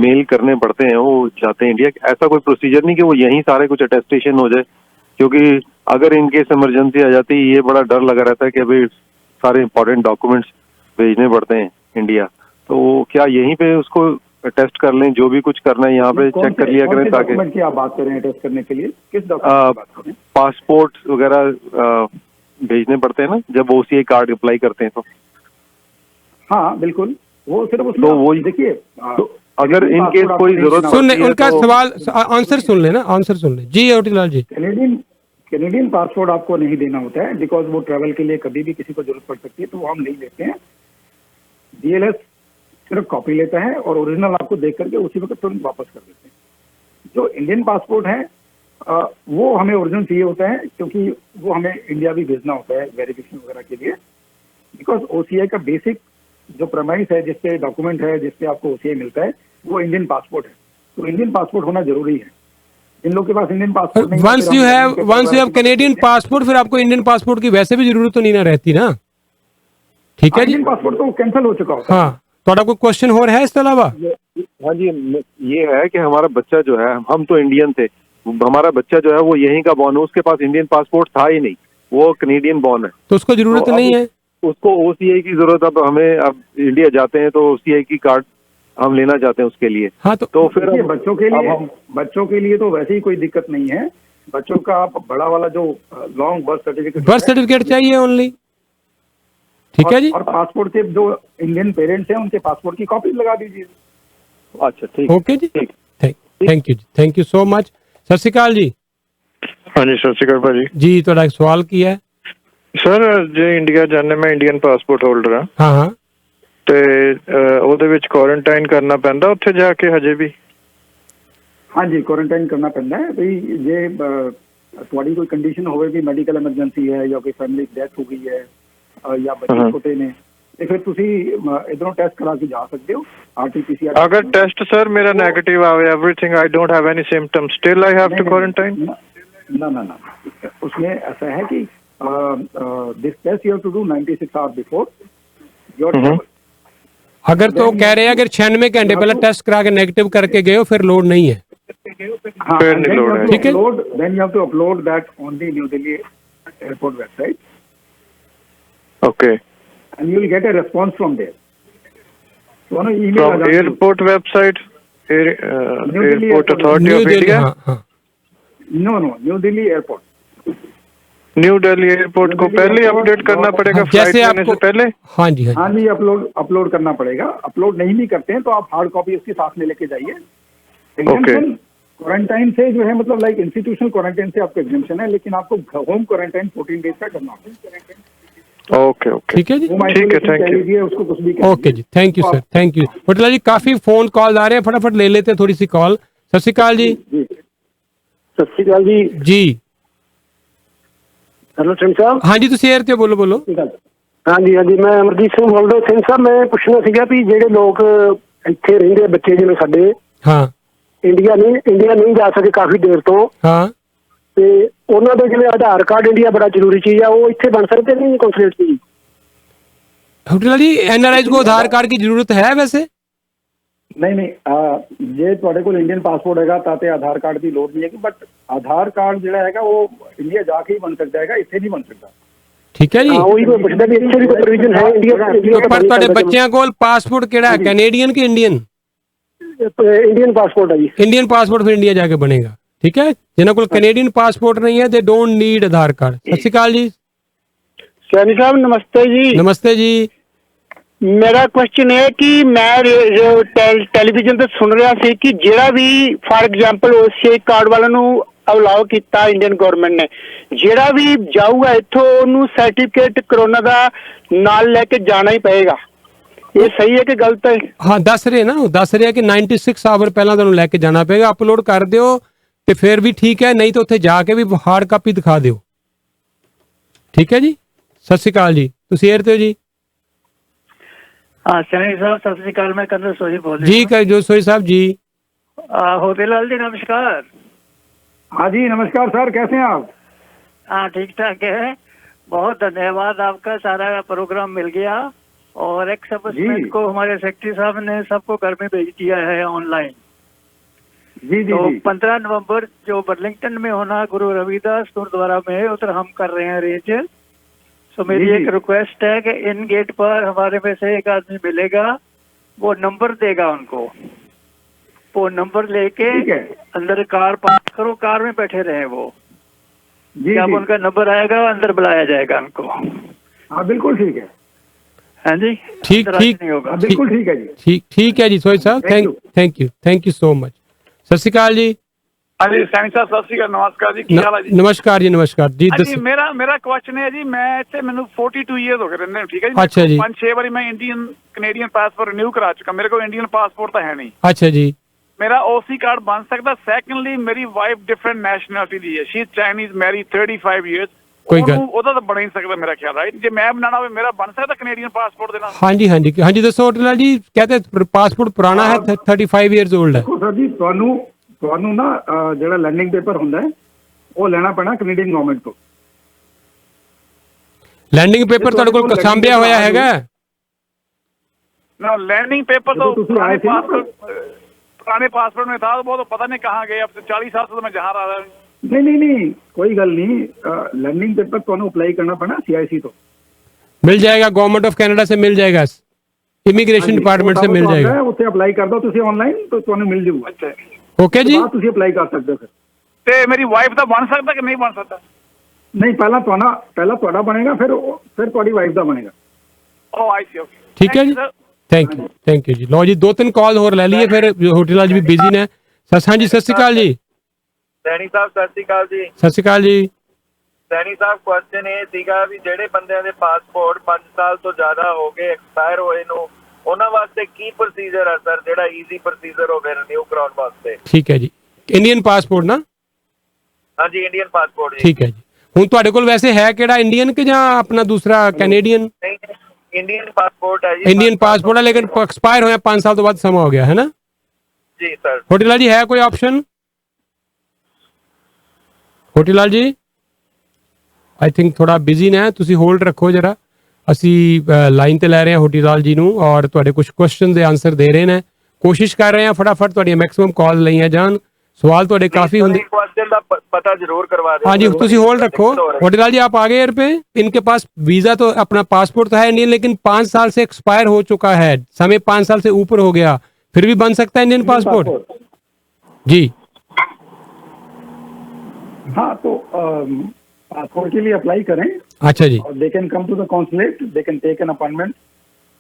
मेल करने पड़ते हैं, वो जाते हैं इंडिया? ऐसा कोई प्रोसीजर नहीं कि वो यहीं सारे कुछ अटेस्टेशन हो जाए? क्योंकि अगर इनकेस इमरजेंसी आ जाती है, ये बड़ा डर लगा रहता है कि अभी सारे इंपॉर्टेंट डॉक्यूमेंट्स भेजने पड़ते हैं इंडिया, तो क्या यहीं पे उसको टेस्ट कर लें? जो भी कुछ करना है यहाँ पे चेक कर लिया करें, ताकि डॉक्यूमेंट की आप बात कर रहे हैं टेस्ट करने के लिए? किस डॉक्यूमेंट की बात कर रहे हैं? पासपोर्ट वगैरह भेजने पड़ते हैं ना जब OCI कार्ड अप्लाई करते हैं तो? हाँ बिल्कुल, वो सिर्फ उसमें तो वो देखिए, तो अगर इन केस कोई जरूरत सुन ले पड़ती है उनका तो- सवाल, आंसर सुन लेना, आंसर सुन ले जी ओटीलाल जी। कैनेडियन पासपोर्ट आपको नहीं देना होता है, बिकॉज वो ट्रैवल के लिए कभी भी किसी को जरूरत पड़ सकती है, तो वो हम नहीं लेते हैं। BLS सिर्फ कॉपी लेता है और ओरिजिनल आपको देख करके उसी वक्त तुरंत वापस कर देते हैं। जो इंडियन पासपोर्ट है वो हमें ओरिजिनल चाहिए होता है, क्योंकि वो हमें इंडिया भी भेजना होता है वेरिफिकेशन वगैरह के लिए। बिकॉज OCI का बेसिक जो प्रमाइस है, जिसपे डॉक्यूमेंट है, जिसपे आपको OCI मिलता है, वो इंडियन पासपोर्ट है। तो इंडियन पासपोर्ट होना जरूरी है। जिन लोगों के पास इंडियन पासपोर्ट नहीं है, once you have Canadian passport, फिर आपको इंडियन पासपोर्ट की वैसे भी जरूरत तो नहीं ना रहती ना। ठीक है जी। इंडियन पासपोर्ट तो कैंसिल हो चुका होता है। हाँ, थोड़ा कोई क्वेश्चन हो रहा है इसके अलावा? हाँ जी, ये है कि हमारा बच्चा जो है, हम तो इंडियन थे, हमारा बच्चा जो है वो यहीं का बॉर्न है, उसके पास इंडियन पासपोर्ट था ही नहीं, वो कनेडियन बॉर्न है, तो उसको जरूरत तो नहीं है। उसको OCI की जरूरत। अब हमें, अब इंडिया जाते हैं तो OCI की कार्ड हम लेना चाहते हैं उसके लिए। हाँ तो फिर देखिए, अब- बच्चों के लिए तो वैसे ही कोई दिक्कत नहीं है। बच्चों का आप बड़ा वाला जो लॉन्ग बर्थ सर्टिफिकेट चाहिए ओनली। ठीक है जी, और पासपोर्ट के जो इंडियन पेरेंट्स हैं उनके पासपोर्ट की कॉपी लगा दीजिए। अच्छा, ठीक। ओके जी, थैंक यू जी, थैंक यू सो मच। सत श्री अकाल जी। हाँ जी, सत श्री अकाल भाजी। जी थोड़ा एक सवाल किया है सर, जे इंडिया जाने मैं इंडियन पासपोर्ट होल्डर हाँ, हाँ हाँ ਤੇ ਉਹਦੇ ਵਿੱਚ ਕੁਆਰੰਟਾਈਨ ਕਰਨਾ ਪੈਂਦਾ ਉੱਥੇ ਜਾ ਕੇ ਹਜੇ ਵੀ? हाँ जी, क्वारंटाइन करना पैंदा है भाई। जे थोड़ी कोई कंडीशन होवे भी, मेडिकल इमरजेंसी है या कोई फैमिली डेथ हो गई है या बच्चे छोटे ने, ਤੇ ਫਿਰ ਤੁਸੀਂ ਇਧਰੋਂ ਟੈਸਟ ਕਰਾ ਕੇ ਜਾ ਸਕਦੇ ਹੋ RT-PCR। अगर टेस्ट सर मेरा नेगेटिव आवे, everything, I don't have any symptoms, still I have to quarantine? ना, उसमें ऐसा है कि this test you have to do 96 hours before your travel. अगर तो कह रहे हैं अगर 96 घंटे पहले टेस्ट करा के नेगेटिव करके गए हो फिर लोड नहीं है। फिर नहीं लोड है। ठीक है। Then you have to upload that on the New Delhi airport website okay, and you will get a response from there. So on email from airport website, airport authority new of Delhi, India? हाँ हाँ No, New Delhi airport. New Delhi airport को पहले update करना पड़ेगा flight जैसे लेने से आपको पहले? हाँ जी हाँ हाँ जी, अपलोड करना पड़ेगा। अपलोड नहीं भी करते हैं तो आप हार्ड कॉपी उसके साथ में लेके जाइए। एग्जाम्पन क्वारंटाइन से जो है, मतलब लाइक इंस्टीट्यूशनल क्वारंटाइन से आपको एग्जाम्पन है, लेकिन आपको होम क्वारंटाइन 14 डेज का करना होगा। ओके ओके ठीक है जी। होम ठीक है, आइसोलेशन thank कह you. लीजिए उसको, कुछ भी कह ओके लीजिए। जी, thank you sir, thank you. होटला जी काफी फोन कॉल आ रहे हैं, फटाफट ले लेते हैं थोड़ी सी कॉल। सत श्री अकाल जी। जी, सत श्री अकाल जी। जी ਹੈਲੋ ਸਿੰਘ ਸਾਹਿਬ। हाँ जी, तुम एयर ते बोलो बोलो। ਹਾਂਜੀ ਹਾਂਜੀ, ਮੈਂ ਅਮਰਜੀਤ ਸਿੰਘ ਬੋਲਦਾ। ਸਿੰਘ ਸਾਹਿਬ, ਮੈਂ ਪੁੱਛਣਾ ਸੀਗਾ ਵੀ ਜਿਹੜੇ ਲੋਕ ਇੱਥੇ ਰਹਿੰਦੇ ਆ, ਬੱਚੇ ਜਿਵੇਂ ਸਾਡੇ हाँ ਇੰਡੀਆ ਨਹੀਂ ਜਾ ਸਕੇ ਕਾਫੀ ਦੇਰ ਤੋਂ, हाँ ਤੇ ਉਹਨਾਂ ਦੇ ਜਿਵੇਂ ਆਧਾਰ ਕਾਰਡ ਇੰਡੀਆ ਬੜਾ ਜ਼ਰੂਰੀ ਚੀਜ਼ ਆ, ਉਹ ਇੱਥੇ ਬਣ ਸਕਦੇ ਨਹੀਂ ਕੌਂਸੂਲੇਟ 'ਚ ਜੀ? होटला जी एनआरआई को आधार कार्ड की जरूरत है वैसे? नहीं, ਜੇ ਤੁਹਾਡੇ ਕੋਲ ਇੰਡੀਅਨ ਪਾਸਪੋਰਟ ਹੈਗਾ ਤਾਂ ਤੇ ਆਧਾਰ ਕਾਰਡ ਦੀ ਲੋੜ ਨਹੀਂ ਹੈਗੀ, ਬਟ ਆਧਾਰ ਕਾਰਡ ਜਿਹੜਾ ਹੈਗਾ ਉਹ ਇੰਡੀਆ ਜਾ ਕੇ ਹੀ ਬਣ ਸਕਦਾ ਹੈਗਾ, ਇੱਥੇ ਨਹੀਂ ਬਣ ਸਕਦਾ। ठीक है जी। ਹਾਂ, ਉਹੀ ਕੋਈ ਪੁੱਛਦਾ ਵੀ ਇੱਥੇ ਵੀ ਕੋਈ ਪ੍ਰੋਵੀਜ਼ਨ ਹੈ ਇੰਡੀਆ तो पर ਤੁਹਾਡੇ ਬੱਚਿਆਂ ਕੋਲ ਪਾਸਪੋਰਟ ਕਿਹੜਾ ਹੈ, ਕੈਨੇਡੀਅਨ ਕਿ ਇੰਡੀਅਨ? ਇੰਡੀਅਨ ਪਾਸਪੋਰਟ ਆ ਜੀ। इंडियन पासपोर्ट फिर इंडिया जाके बनेगा। ठीक है, जिन्होंने कोल कैनेडियन पासपोर्ट नहीं है they don't need Aadhaar card. सत श्री अकाल जी। ਸੈਣੀ ਸਾਹਿਬ ਨਮਸਤੇ ਜੀ। नमस्ते जी। ਮੇਰਾ ਕੁਐਸਚਨ ਹੈ ਕਿ ਮੈਂ ਟੈਲੀਵਿਜ਼ਨ ਤੇ ਸੁਣ ਰਿਹਾ ਸੀ ਕਿ ਜਿਹੜਾ ਵੀ ਫਾਰ ਐਗਜ਼ਾਮਪਲ ਓਸੀਆਈ ਕਾਰਡ ਵਾਲਿਆਂ ਨੂੰ ਅਲਾਉ ਕੀਤਾ ਇੰਡੀਅਨ ਗਵਰਨਮੈਂਟ ਨੇ, ਜਿਹੜਾ ਵੀ ਜਾਊਗਾ ਇੱਥੋਂ ਉਹਨੂੰ ਸਰਟੀਫਿਕੇਟ ਕਰੋਨਾ ਦਾ ਨਾਲ ਲੈ ਕੇ ਜਾਣਾ ਹੀ ਪਏਗਾ। ਇਹ ਸਹੀ ਹੈ ਕਿ ਗਲਤ ਹੈ? हाँ दस रहे ना, दस रहे कि 96 ਆਵਰ ਪਹਿਲਾਂ ਤੁਹਾਨੂੰ ਲੈ ਕੇ ਜਾਣਾ ਪਏਗਾ, ਅਪਲੋਡ ਕਰ ਦਿਓ ਤੇ ਫਿਰ ਵੀ ਠੀਕ ਹੈ, ਨਹੀਂ ਤਾਂ ਉੱਥੇ ਜਾ ਕੇ ਵੀ ਹਾਰਡ ਕਾਪੀ ਦਿਖਾ ਦਿਓ। ਠੀਕ ਹੈ ਜੀ। ਸਤਿ ਸ਼੍ਰੀ ਅਕਾਲ ਜੀ, ਤੁਸੀਂ 에ਅਰ ਤੇ ਹੋ ਜੀ? हाँ सैनी साहब सत श्रीकाल, मैं कर्नल सोही बोल जी कर जो सोई साहब जी। होटेलाल जी नमस्कार। हाँ जी नमस्कार सर, कैसे हैं आप? हाँ ठीक ठाक है, बहुत धन्यवाद आपका, सारा प्रोग्राम मिल गया और एक सबस्मेंट को हमारे सेक्रेटरी साहब ने सबको घर में भेज दिया है ऑनलाइन। जी जी तो जी 15 नवंबर जो बर्लिंगटन में होना गुरु रविदास गुरुद्वारा में, उधर हम कर रहे हैं अरेंज। तो मेरी जी, एक जी। रिक्वेस्ट है कि इन गेट पर हमारे में से एक आदमी मिलेगा, वो नंबर देगा उनको, वो नंबर लेके ठीक है। अंदर कार पास करो, कार में बैठे रहे वो, जी जब जी उनका नंबर आएगा अंदर बुलाया जाएगा उनको। हाँ बिल्कुल ठीक है। हाँ जी, ठीक इतराज ठीक नहीं होगा। हाँ बिल्कुल ठीक है जी। ठीक है जी सोई साहब, थैंक यू सो मच। सत श्री अकाल जी। हाँ जी सैनी साहब सत श्री अकाल, नमस्कार जी, की हाल है जी? नमस्कार जी, नमस्कार जी। हाँ जी, मेरा क्वेश्चन है जी, मैं ਇੱਥੇ ਮੈਨੂੰ 42 ਇਅਰਸ ਹੋ ਗਏ ਰਹਿੰਦੇ ਨੂੰ, ਠੀਕ ਹੈ ਜੀ? ਅੱਛਾ ਜੀ। 5-6 ਵਾਰੀ ਮੈਂ ਇੰਡੀਅਨ ਕੈਨੇਡੀਅਨ ਪਾਸਪੋਰਟ ਰਿਨਿਊ ਕਰਾ ਚੁੱਕਾ, ਮੇਰੇ ਕੋਲ ਇੰਡੀਅਨ ਪਾਸਪੋਰਟ ਤਾਂ ਹੈ ਨਹੀਂ। अच्छा जी। ਮੇਰਾ ਓਸੀ ਕਾਰਡ ਬਣ ਸਕਦਾ? ਸੈਕੰਡਲੀ ਮੇਰੀ ਵਾਈਫ ਡਿਫਰੈਂਟ ਨੈਸ਼ਨੈਲਿਟੀ ਦੀ ਹੈ, she is Chinese, married 35 years. ਕੋਈ ਗੱਲ ਉਹਦਾ ਤਾਂ ਬਣ ਹੀ ਨਹੀਂ ਸਕਦਾ ਮੇਰਾ ਖਿਆਲ, ਰਾਈਟ? ਜੇ ਮੈਂ ਬਣਾਉਣਾ ਹੋਵੇ ਮੇਰਾ ਬਣ ਸਕਦਾ ਕੈਨੇਡੀਅਨ ਪਾਸਪੋਰਟ ਦੇ ਨਾਲ? हाँ जी हाँ जी हाँ जी, दसो होटला जी। कहते पासपोर्ट पुराना है, 35 ईयर्स ओल्ड है। ਦੇਖੋ ਸਰ ਜੀ, ਤੁਹਾਨੂੰ ਨਾ ਜਿਹੜਾ ਲੈਂਡਿੰਗ ਪੇਪਰ ਹੁੰਦਾ ਹੈ ਉਹ ਲੈਣਾ ਪੈਣਾ ਕੈਨੇਡੀਅਨ ਗਵਰਨਮੈਂਟ ਤੋਂ। लैंडिंग पेपर ਤੁਹਾਡੇ ਕੋਲ ਸਾਂਭਿਆ ਹੋਇਆ ਹੈਗਾ? ना लैंडिंग पेपर तो तो तुसी आए थे ना? पुराने पासपोर्ट में था, वो तो पता नहीं कहाँ गए, अब तो 40 साल से तो मैं जहाँ रहा था। नहीं कोई गल नहीं, लैंडिंग पेपर ਤੁਹਾਨੂੰ ਅਪਲਾਈ ਕਰਨਾ ਪੈਣਾ CIC ਤੋਂ। मिल जाएगा, गवर्नमेंट ऑफ कनाडा से मिल जाएगा, इमिग्रेशन डिपार्टमेंट से मिल जाएगा। ਉੱਥੇ ਅਪਲਾਈ ਕਰ ਦਿਓ ਤੁਸੀਂ ਆਨਲਾਈਨ, ਤਾਂ ਤੁਹਾਨੂੰ ਮਿਲ ਜਾਊਗਾ। अच्छा, ओके जी। ਬਾਅਦ ਤੁਸੀਂ ਅਪਲਾਈ ਕਰ ਸਕਦੇ ਹੋ ਫਿਰ। ਤੇ ਮੇਰੀ ਵਾਈਫ ਦਾ ਬਣ ਸਕਦਾ ਕਿ ਨਹੀਂ ਬਣ ਸਕਦਾ? ਨਹੀਂ, ਪਹਿਲਾਂ ਤੁਹਾਡਾ ਬਣੇਗਾ, ਫਿਰ ਤੁਹਾਡੀ ਵਾਈਫ ਦਾ ਬਣੇਗਾ। ਓ ਆਈ ਸੀ, ਓਕੇ, ठीक है जी, थैंक यू जी। लो जी, 2-3 कॉल और ले लिए, फिर होटल आज भी बिजी ने। हाँ जी, सत श्री अकाल जी। ਸੈਣੀ ਸਾਹਿਬ ਸਤਿ ਸ਼੍ਰੀ ਅਕਾਲ ਜੀ। सत श्री अकाल जी। ਸੈਣੀ ਸਾਹਿਬ ਕੁਐਸਚਨ ਇਹ ਸੀਗਾ ਵੀ ਜਿਹੜੇ ਬੰਦਿਆਂ ਦੇ ਪਾਸਪੋਰਟ 5 ਸਾਲ ਤੋਂ ਜ਼ਿਆਦਾ ਹੋ ਗਏ, ਐਕਸਪਾਇਰ ਹੋਏ ਨੂੰ, ਉਹਨਾਂ ਵਾਸਤੇ ਕੀ ਪ੍ਰੋਸੀਜਰ ਹੈ ਸਰ, ਜਿਹੜਾ ਈਜ਼ੀ ਪ੍ਰੋਸੀਜਰ ਹੋਵੇ ਰਿਨਿਊ ਕਰਾਉਣ ਵਾਸਤੇ? ठीक है जी। इंडियन पासपोर्ट ना? ਹਾਂਜੀ ਇੰਡੀਅਨ ਪਾਸਪੋਰਟ ਜੀ। ठीक है जी। ਹੁਣ ਤੁਹਾਡੇ ਕੋਲ ਵੈਸੇ ਹੈ ਕਿਹੜਾ, ਇੰਡੀਅਨ ਕਿ ਜਾਂ ਆਪਣਾ ਦੂਸਰਾ ਕੈਨੇਡੀਅਨ? ਨਹੀਂ, ਇੰਡੀਅਨ ਪਾਸਪੋਰਟ ਹੈ ਜੀ। इंडियन पासपोर्ट है, लेकिन एक्सपायर होया 5 साल तो बाद समा हो गया है ना? ਜੀ ਸਰ। होटल जी है कोई ऑप्शन? ਹੋਟੀਲਾਲ ਜੀ ਆਈ ਥਿੰਕ ਥੋੜਾ ਬਿਜ਼ੀ ਨੇ, ਤੁਸੀਂ ਹੋਲਡ ਰੱਖੋ ਜਰਾ, ਅਸੀਂ ਲਾਈਨ ਤੇ ਲੈ ਰਹੇ ਹਾਂ ਹੋਟੀਲਾਲ ਜੀ ਨੂੰ ਔਰ ਤੁਹਾਡੇ ਕੁਝ ਕੁਐਸਚਨ ਦੇ ਆਨਸਰ ਦੇ ਰਹੇ ਨੇ। ਕੋਸ਼ਿਸ਼ ਕਰ ਰਹੇ ਹਾਂ ਫਟਾਫਟ ਤੁਹਾਡੀਆਂ ਮੈਕਸਿਮਮ ਕਾਲ ਲਈਆਂ ਜਾਣ, ਸਵਾਲ ਤੁਹਾਡੇ ਕਾਫੀ ਹੁੰਦੇ। क्वेश्चन ਦਾ पता जरूर करवा दें। हाँ जी, तुसी होल्ड रखो। होटीलाल जी आप आ गए एयर पे। इनके पास वीजा तो अपना पासपोर्ट तो है इंडियन, लेकिन 5 साल से एक्सपायर हो चुका है, समय 5 साल से ऊपर हो गया, फिर भी बन सकता है इंडियन पासपोर्ट जी? हाँ, तो पासपोर्ट के लिए अप्लाई करें अच्छा जी, और they can come to the consulate, they can take an appointment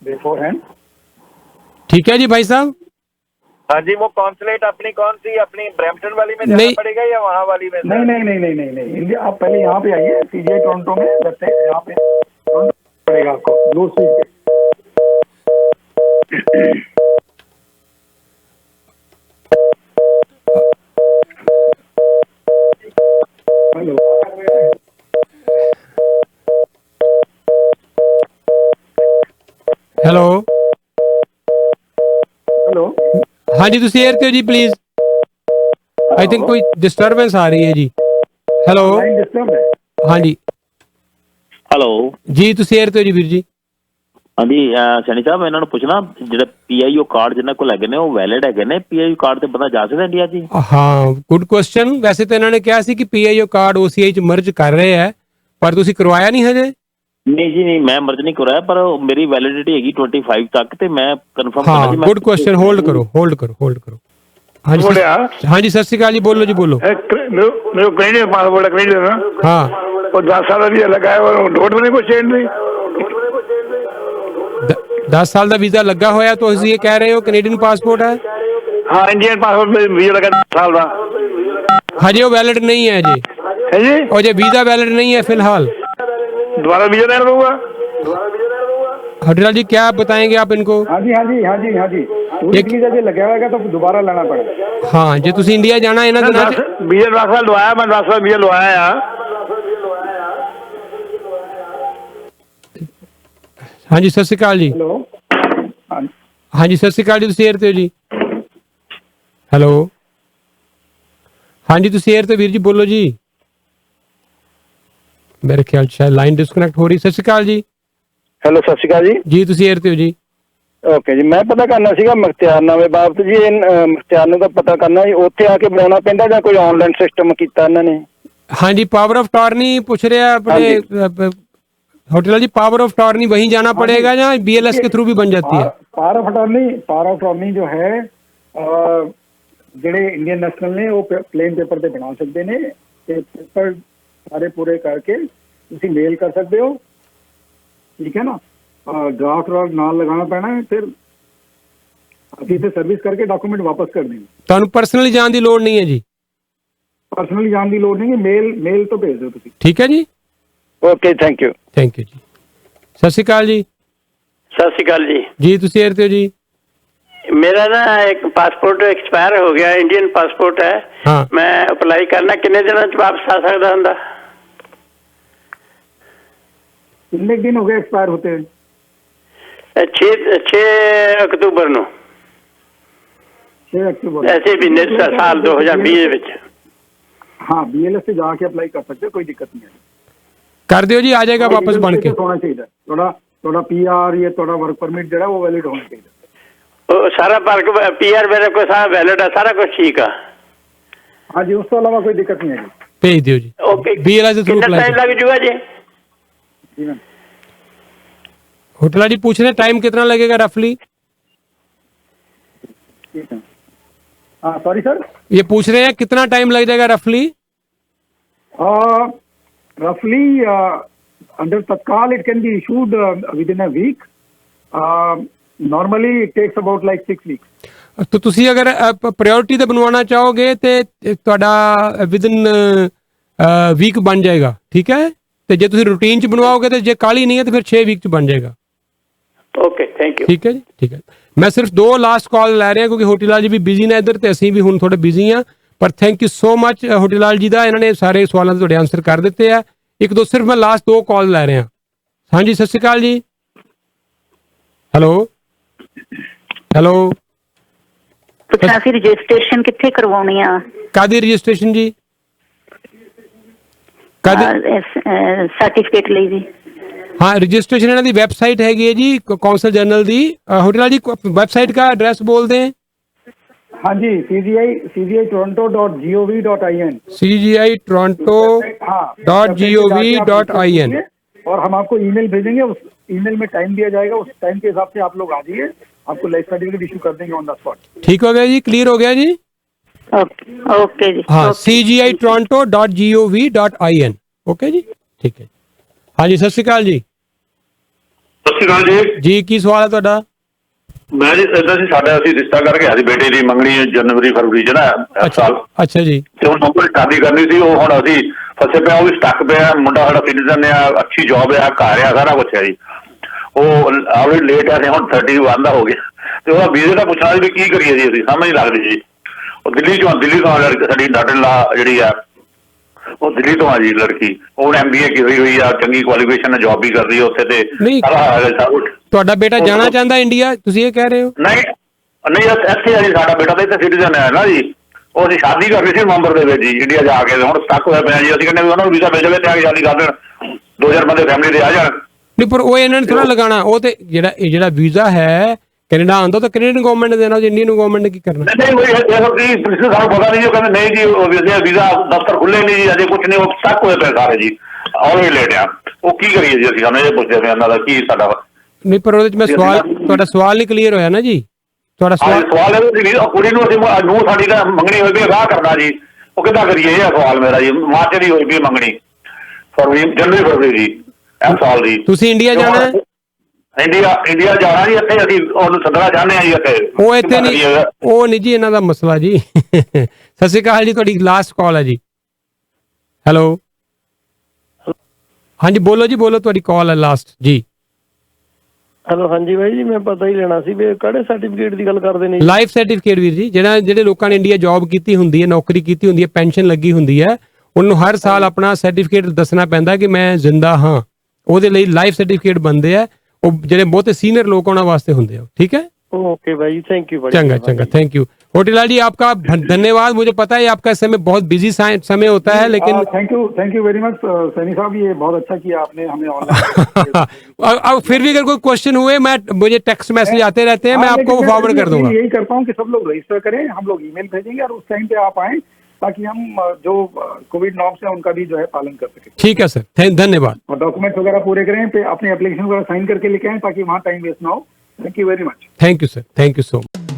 beforehand. ठीक है जी भाई साहब। हाँ जी, वो कॉन्सुलेट अपनी कौन सी, अपनी ब्रैम्पटन वाली में जाना नहीं। पड़ेगा या वहाँ वाली में? नहीं नहीं नहीं नहीं नहीं नहीं, इंडिया आप पहले यहाँ पे आइए, सीजीआई टोरंटो में यहाँ पे टोरंटो पड़ेगा आपको ब्लू स्ट्रीट पे। हेलो हेलो, हेलो, हाँ जी ਤੁਸੀਂ एयर ਤੇ हो जी प्लीज। आई थिंक कोई डिस्टरबेंस आ रही है जी। हेलो, लाइन डिस्टर्ब है। हाँ जी ਹੈਲੋ ਜੀ, ਤੁਸੀਂ 에ਅਰ ਤੇ ਹੋ ਜੀ ਵੀਰ ਜੀ। ਹਾਂਜੀ ਸੈਣੀ ਸਾਹਿਬ, ਇਹਨਾਂ ਨੂੰ ਪੁੱਛਣਾ ਜਿਹੜੇ ਪੀਆਈਓ ਕਾਰਡ ਜਿਨ੍ਹਾਂ ਕੋਲ ਹੈਗੇ ਨੇ ਉਹ ਵੈਲਿਡ ਹੈਗੇ ਨੇ? ਪੀਆਈਓ ਕਾਰਡ ਤੇ ਬੰਦਾ ਜਾ ਸਕਦਾ ਇੰਡੀਆ 'ਚ ਜੀ? ਹਾਂ, ਗੁੱਡ ਕੁਐਸਚਨ। ਵੈਸੇ ਤਾਂ ਇਹਨਾਂ ਨੇ ਕਿਹਾ ਸੀ ਕਿ ਪੀਆਈਓ ਕਾਰਡ ਓਸੀਆਈ ਚ ਮਰਜ ਕਰ ਰਹੇ ਹੈ, ਪਰ ਤੁਸੀਂ ਕਰਵਾਇਆ ਨਹੀਂ ਹਜੇ। ਨਹੀਂ ਜੀ, ਨਹੀਂ, ਮੈਂ ਮਰਜ਼ ਨਹੀਂ ਕਰਾਇਆ, ਪਰ ਮੇਰੀ ਵੈਲਿਡਿਟੀ ਹੈਗੀ 25 ਤੱਕ ਤੇ ਮੈਂ ਕਨਫਰਮ ਹਾਂ, ਕਰਨਾ ਜੀ। Good question. ਹੋਲਡ ਕਰੋ। हाँ जी हाँ जी, सत श्री अकाल जी, बोलो जी, बोलो। मेरे कनेडियन पासपोर्ट है, कनेडियन ना, हाँ, और 10 साल भी लगा है और नोट में कोई चेंज नहीं। 10 साल का वीजा लगा होया तो ये कह रहे हो कनेडियन पासपोर्ट है? हाँ, इंडियन पासपोर्ट में वीजा लगा 10 साल का। हजे वो वैलिड नहीं है जी, है जी? और ये वीजा वैलिड नहीं है फिलहाल। दोबारा वीजा लेना पड़ूगा? हटिलाल जी क्या बताएंगे आप इनको? हाँ जी हाँ जी हाँ जी हाँ जी, टूरिस्ट वीजा जो लगा होगा तो दोबारा लाना पड़ेगा। हाँ जी, तुसी इंडिया जाना है ना दिनां च? वीजा 10 साल लवाया, मैं 10 साल वीजा लवाया यार। हाँ जी, सत श्री अकाल जी। हेलो, हाँ हाँ जी, सत श्री अकाल जी, तुसी एयर ते हो जी। हेलो, हाँ जी, तुसी एयर ते वीर जी, बोलो जी। मेरे ख्याल शायद लाइन डिस्कनेक्ट हो रही। सत श्री अकाल जी। ਹੈਲੋ ਸਤਿ ਸ਼੍ਰੀ ਅਕਾਲ ਜੀ। जी, तुसी एयर ते हो जी। ਓਕੇ ਜੀ, ਮੈਂ ਪਤਾ ਕਰਨਾ ਸੀਗਾ ਮੁਖਤਿਆਰਨਾਮੇ ਬਾਬਤ ਜੀ। ਮੁਖਤਿਆਰਨਾਮੇ ਦਾ ਪਤਾ ਕਰਨਾ ਜੀ, ਉੱਥੇ ਆ ਕੇ ਬਣਾਉਣਾ ਪੈਂਦਾ ਜਾਂ ਕੋਈ ਆਨਲਾਈਨ ਸਿਸਟਮ ਕੀਤਾ ਇਹਨਾਂ ਨੇ? हाँ जी, पावर ऑफ टॉर्नी पूछ रहे हैं अपने होटल जी। पावर ऑफ टॉर्नी वहीं जाना पड़ेगा या बीएलएस के थ्रू भी बन जाती है? पावर ऑफ अटॉर्नी जो है ਜਿਹੜੇ ਇੰਡੀਅਨ ਨੈਸ਼ਨਲ ਨੇ ਉਹ ਪਲੇਨ ਪੇਪਰ ਤੇ ਬਣਾ ਸਕਦੇ ਨੇ ਤੇ ਪੇਪਰ ਸਾਰੇ ਪੂਰੇ ਕਰਕੇ ਤੁਸੀਂ ਮੇਲ ਕਰ ਸਕਦੇ ਹੋ। ठीक है ना, ड्राफ्ट नाल लगाना पैना है, फिर ਅਸੀਂ इसे सर्विस करके डॉक्यूमेंट वापस कर देंगे। ਤੁਹਾਨੂੰ ਪਰਸਨਲੀ ਜਾਣ ਦੀ ਲੋੜ ਨਹੀਂ ਹੈ ਜੀ। पर्सनली जाने की लोड़ नहीं है, मेल तो भेज दो तुसी। ठीक है जी, okay, thank you. Thank you जी। सत श्री अकाल जी। ਸਤਿ ਸ਼੍ਰੀ ਅਕਾਲ ਜੀ। जी, ਤੁਸੀਂ एयर ते हो जी। मेरा ना एक पासपोर्ट एक्सपायर हो गया, इंडियन पासपोर्ट है। हाँ, मैं अप्लाई करना कितने दिनों च वापस आ सकदा हुंदा? कितने दिन हो गए एक्सपायर होते हैं? 6 ਅਕਤੂਬਰ ਨੂੰ, 6 अक्टूबर। ऐसे महीने साल 2020 ਵਿੱਚ। हाँ, बीएलएस से जाके अप्लाई कर सकते हो, कोई दिक्कत नहीं है। कर दियो जी, आ जाएगा वापस बन के। होना चाहिए थोड़ा पीआर या थोड़ा वर्क परमिट जो है वो वैलिड होना चाहिए। ਉਹ ਸਾਰਾ ਪਾਰਕ ਪੀਆਰ ਮੇਰੇ ਕੋਲ ਸਾਰਾ ਵੈਲਿਡ ਹੈ, ਸਾਰਾ ਕੁਝ ਠੀਕ ਆ। हाँ जी, उसके अलावा कोई दिक्कत नहीं है जी। भेज दियो जी। ਓਕੇ, BLS के थ्रू कितना अप्लाई टाइम लग जूगा जी? जी मैम। होटला जी पूछ रहे हैं टाइम कितना लगेगा रफली? ठीक है, हाँ सॉरी सर। ये पूछ रहे हैं कितना टाइम लग जाएगा रफली? रफली under Tatkal it can be issued within a week. Normally it takes about like 6 weeks. तो ਤੁਸੀਂ ਅਗਰ ਪ੍ਰਾਇੋਰਟੀ ਤੇ ਬਣਵਾਉਣਾ ਚਾਹੋਗੇ ਤੇ ਤੁਹਾਡਾ ਵਿਦਨ ਵੀਕ ਬਣ ਜਾਏਗਾ, ਠੀਕ ਹੈ। ਤੇ ਜੇ ਤੁਸੀਂ ਰੂਟੀਨ ਚ ਬਣਵਾਓਗੇ ਤੇ ਜੇ ਕਾਲੀ ਨਹੀਂ ਹੈ ਤੇ ਫਿਰ 6 ਵੀਕ ਚ ਬਣ ਜਾਏਗਾ। Okay, thank you. ਠੀਕ ਹੈ ਜੀ, ਠੀਕ ਹੈ। ਮੈਂ ਸਿਰਫ 2 ਲਾਸਟ ਕਾਲ ਲੈ ਰਿਹਾ ਕਿਉਂਕਿ ਹੋਟੀਲਾਲ ਜੀ ਵੀ ਬਿਜ਼ੀ ਨੇ ਇੱਧਰ ਤੇ ਅਸੀਂ ਵੀ ਹੁਣ ਥੋੜੇ ਬਿਜ਼ੀ ਆ। ਪਰ ਥੈਂਕ ਯੂ ਸੋ ਮਚ ਹੋਟੀਲਾਲ ਜੀ ਦਾ, ਇਹਨਾਂ ਨੇ ਸਾਰੇ ਸਵਾਲਾਂ ਦੇ ਤੁਹਾਡੇ ਆਨਸਰ ਕਰ ਦਿੱਤੇ ਆ। ਇੱਕ ਦੋ ਸਿਰਫ ਮੈਂ ਲਾਸਟ 2 ਕਾਲ ਲੈ ਰਿਹਾ। ਹਾਂਜੀ, ਸਤਿ ਸ਼੍ਰੀ ਅਕਾਲ ਜੀ। ਹੈਲੋ ਹੈਲੋ, ਪੁੱਛਣਾ ਸੀ ਰਜਿਸਟ੍ਰੇਸ਼ਨ ਕਿੱਥੇ ਕਰਵਾਉਣੀ ਆ? ਕਾਦੀ ਰਜਿਸਟ੍ਰੇਸ਼ਨ ਜੀ? ਕਾਦੀ ਸਰਟੀਫਿਕੇਟ ਲਈ ਜੀ? हाँ, रजिस्ट्रेशन ਇਹਨਾਂ ਦੀ ਵੈਬਸਾਈਟ ਹੈਗੀ ਹੈ ਜੀ ਕੌਂਸਲ ਜਨਰਲ ਦੀ। ਹੋਟਲ ਜੀ ਵੈਬਸਾਈਟ का एड्रेस बोल दें। हाँ जी, CGI toronto.gov.in। CGI toronto.gov.in। और हम आपको ईमेल भेजेंगे, उस ईमेल में टाइम दिया जाएगा, उस टाइम के हिसाब से आप लोग आ जाइए, आपको लाइफ सर्टिफिकेट इशू कर देंगे ऑन द स्पॉट। ठीक हो गया जी, क्लियर हो गया जी। ओके जी, हाँ, CGI toronto.gov.in। ओके जी, ठीक है। हाँ जी, सत श्री अकाल जी। ਸਤਿ ਸ਼੍ਰੀ ਅਕਾਲ ਜੀ। ਜੀ ਕੀ ਸਵਾਲ ਹੈ ਤੁਹਾਡਾ? ਮੈਂ ਜੀ ਇਦਾਂ ਸੀ, ਸਾਡਾ ਅਸੀਂ ਰਿਸ਼ਤਾ ਕਰਕੇ ਆਏ ਸੀ ਬੇਟੇ ਦੀ ਮੰਗਣੀ ਜਨਵਰੀ ਫਰਵਰੀ ਚ ਨਾ ਇਸ ਸਾਲ, ਅੱਛਾ ਜੀ। ਤੇ ਉਹ ਨੌਕਰੀ ਸ਼ਾਦੀ ਕਰਨੀ ਸੀ, ਉਹ ਹੁਣ ਅਸੀਂ ਫਸੇ ਪਿਆ, ਉਹ ਵੀ ਸਟਕ ਪਿਆ, ਮੁੰਡਾ ਸਾਡਾ ਸਿਟੀਜ਼ਨ ਆ, ਅੱਛੀ ਜੌਬ ਆ, ਘਰ ਆ, ਸਾਰਾ ਕੁਛ ਹੈ ਜੀ। ਉਹ ਆਲਰੇਡੀ ਲੇਟ ਆ, ਹੁਣ 31 ਦਾ ਹੋ ਗਿਆ, ਤੇ ਉਹਦਾ ਵੀਜ਼ੇ ਦਾ ਪੁੱਛਣਾ ਸੀ ਵੀ ਕੀ ਕਰੀਏ ਜੀ, ਅਸੀਂ ਸਮਝ ਨਹੀਂ ਲੱਗਦੀ ਜੀ। ਉਹ ਦਿੱਲੀ ਤੋਂ ਸਾਡੀ ਡਾਟਰ ਲਾ ਜਿਹੜੀ ਆ ਉਹ ਦਿੱਲੀ ਤੋਂ ਆ ਜੀ ਲੜਕੀ, ਉਹ MBA ਕੀਤੀ ਹੋਈ ਆ, ਚੰਗੀ ਕੁਆਲੀਫਿਕੇਸ਼ਨ ਨਾਲ ਜੌਬ ਵੀ ਕਰ ਰਹੀ ਹੈ ਉੱਥੇ, ਤੇ ਤੁਹਾਡਾ ਬੇਟਾ ਜਾਣਾ ਚਾਹੁੰਦਾ ਇੰਡੀਆ, ਤੁਸੀਂ ਇਹ ਕਹਿ ਰਹੇ ਹੋ? ਨਹੀਂ ਇੱਥੇ ਆ ਜੀ, ਸਾਡਾ ਬੇਟਾ ਤਾਂ ਇੱਥੇ ਸਿਟੀਜ਼ਨ ਹੈ ਨਾ ਜੀ, ਉਹ ਅਸੀਂ ਸ਼ਾਦੀ ਕਰਨੀ ਸੀ ਨਵੰਬਰ ਦੇ ਵਿੱਚ ਜੀ ਇੰਡੀਆ ਜਾ ਕੇ, ਹੁਣ ਸਟਕ ਹੋਇਆ ਪਿਆ ਜੀ। ਅਸੀਂ ਕਹਿੰਦੇ ਵੀ ਉਹਨਾਂ ਨੂੰ ਵੀਜ਼ਾ ਮਿਲ ਜਾਵੇ ਤੇ ਆ ਕੇ ਸ਼ਾਦੀ ਕਰ ਦੇਣ, 2000 ਬੰਦੇ ਫੈਮਿਲੀ ਦੇ ਆ ਜਾਣ। ਨਹੀਂ ਪਰ ਉਹ ਇਹਨਾਂ ਨੇ ਥੋੜਾ ਲਗਾਣਾ, ਉਹ ਤੇ ਜਿਹੜਾ ਵੀਜ਼ਾ ਹੈ ਕੈਨੇਡਾ ਆਉਂਦਾ ਤਾਂ ਕੈਨੇਡੀਅਨ ਗਵਰਨਮੈਂਟ ਨੇ ਦੇਣਾ, ਇੰਡੀਅਨ ਗਵਰਨਮੈਂਟ ਨੇ ਕੀ ਕਰਨਾ? ਨਹੀਂ ਸਾਨੂੰ ਪਤਾ ਨਹੀਂ ਜੀ, ਉਹ ਕਹਿੰਦੇ ਨਹੀਂ ਜੀ ਵੀਜ਼ਾ ਦਫ਼ਤਰ ਖੁੱਲੇ ਨਹੀਂ ਜੀ, ਅਜੇ ਕੁਝ ਨਹੀਂ, ਉਹ ਸਟਕ ਹੋਏ ਪਏ ਸਾਰੇ ਜੀ, ਆਲਰੇਡੀ ਲੇਟ ਆ। ਉਹ ਕੀ ਕਰੀਏ ਜੀ, ਅਸੀਂ ਸਾਨੂੰ ਇਹ ਪੁੱਛਦੇ ਪਏ ਉਹਨਾਂ ਦਾ ਕੀ ਸਾਡਾ। ਨਹੀਂ ਪਰ ਉਹਦੇ ਚ ਮੈਂ ਤੁਹਾਡਾ ਸਵਾਲ ਨਹੀਂ ਕਲੀਅਰ ਹੋਇਆ ਨਾ ਜੀ। ਤੁਹਾਡਾ ਸਵਾਲ ਇਹ ਕੁੜੀ ਨੂੰ ਅਸੀਂ ਨੂੰ ਸਾਡੀ ਤਾਂ ਮੰਗਣੀ ਹੋਈ ਵੀ ਵਿਆਹ ਕਰਨਾ ਜੀ, ਉਹ ਕਿੱਦਾਂ ਕਰੀਏ? ਇਹ ਸਵਾਲ ਮੇਰਾ ਜੀ। ਮਾਰਚ ਦੀ ਹੋਈ ਵੀ ਮੰਗਣੀ, ਜਨਵਰੀ ਫਰਵਰੀ ਜੀ ਇਸ ਸਾਲ ਦੀ। ਤੁਸੀਂ ਇੰਡੀਆ ਜਾਣਾ? ਇੰਡੀਆ ਜਾਣਾ ਜੀ, ਇੱਥੇ ਅਸੀਂ ਉਹਨੂੰ ਸੱਦਣਾ ਚਾਹੁੰਦੇ ਹਾਂ ਜੀ ਇੱਥੇ। ਉਹ ਇੱਥੇ ਨਹੀਂ, ਉਹ ਨਹੀਂ ਜੀ ਇਹਨਾਂ ਦਾ ਮਸਲਾ ਜੀ। ਸਤਿ ਸ਼੍ਰੀ ਅਕਾਲ ਜੀ, ਤੁਹਾਡੀ ਲਾਸਟ ਕਾਲ ਹੈ ਜੀ। ਹੈਲੋ, ਹਾਂਜੀ ਬੋਲੋ ਜੀ, ਬੋਲੋ, ਤੁਹਾਡੀ ਕਾਲ ਹੈ ਲਾਸਟ ਜੀ। ਹੈਲੋ, ਹਾਂਜੀ ਬਾਈ ਜੀ, ਮੈਂ ਪਤਾ ਹੀ ਲੈਣਾ ਸੀ ਵੀ ਕਿਹੜੇ ਸਰਟੀਫਿਕੇਟ ਦੀ ਗੱਲ ਕਰਦੇ ਨੇ? ਲਾਈਫ ਸਰਟੀਫਿਕੇਟ ਵੀਰ ਜੀ, ਜਿਹੜੇ ਲੋਕਾਂ ਨੇ ਇੰਡੀਆ ਜੌਬ ਕੀਤੀ ਹੁੰਦੀ ਹੈ, ਨੌਕਰੀ ਕੀਤੀ ਹੁੰਦੀ ਹੈ, ਪੈਨਸ਼ਨ ਲੱਗੀ ਹੁੰਦੀ ਹੈ, ਉਹਨੂੰ ਹਰ ਸਾਲ ਆਪਣਾ ਸਰਟੀਫਿਕੇਟ ਦੱਸਣਾ ਪੈਂਦਾ ਕਿ ਮੈਂ ਜ਼ਿੰਦਾ ਹਾਂ। ਉਹਦੇ ਲਈ ਲਾਈਫ ਸਰਟੀਫਿਕੇਟ ਬਣਦੇ ਆ, ਉਹ ਜਿਹੜੇ ਬਹੁਤੇ ਸੀਨੀਅਰ ਲੋਕ ਉਹਨਾਂ ਵਾਸਤੇ ਹੁੰਦੇ ਆ। ठीक है, ओके भाई, थैंक यू। चंगा, थैंक यू। होटीलाल जी आपका धन्यवाद। मुझे पता है आपका समय बहुत बिजी समय होता है, लेकिन thank you very much Saini साहब, ये बहुत अच्छा किया आपने हमें ऑनलाइन। फिर भी अगर कोई क्वेश्चन हुए, मुझे टेक्स्ट मैसेज आते रहते हैं, मैं आपको फॉरवर्ड कर दूंगा। यही करता हूँ कि सब लोग रजिस्टर करें, हम लोग ईमेल भेजेंगे और उस टाइम पे आप आए ताकि हम जो कोविड नॉर्म्स है उनका भी जो है पालन कर सके। ठीक है सर, धन्यवाद। और डॉक्यूमेंट्स वगैरह पूरे करें, अपनी एप्लीकेशन वगैरह साइन करके लेके आए ताकि वहाँ टाइम वेस्ट ना हो। Thank you very much. Thank you sir, thank you so much.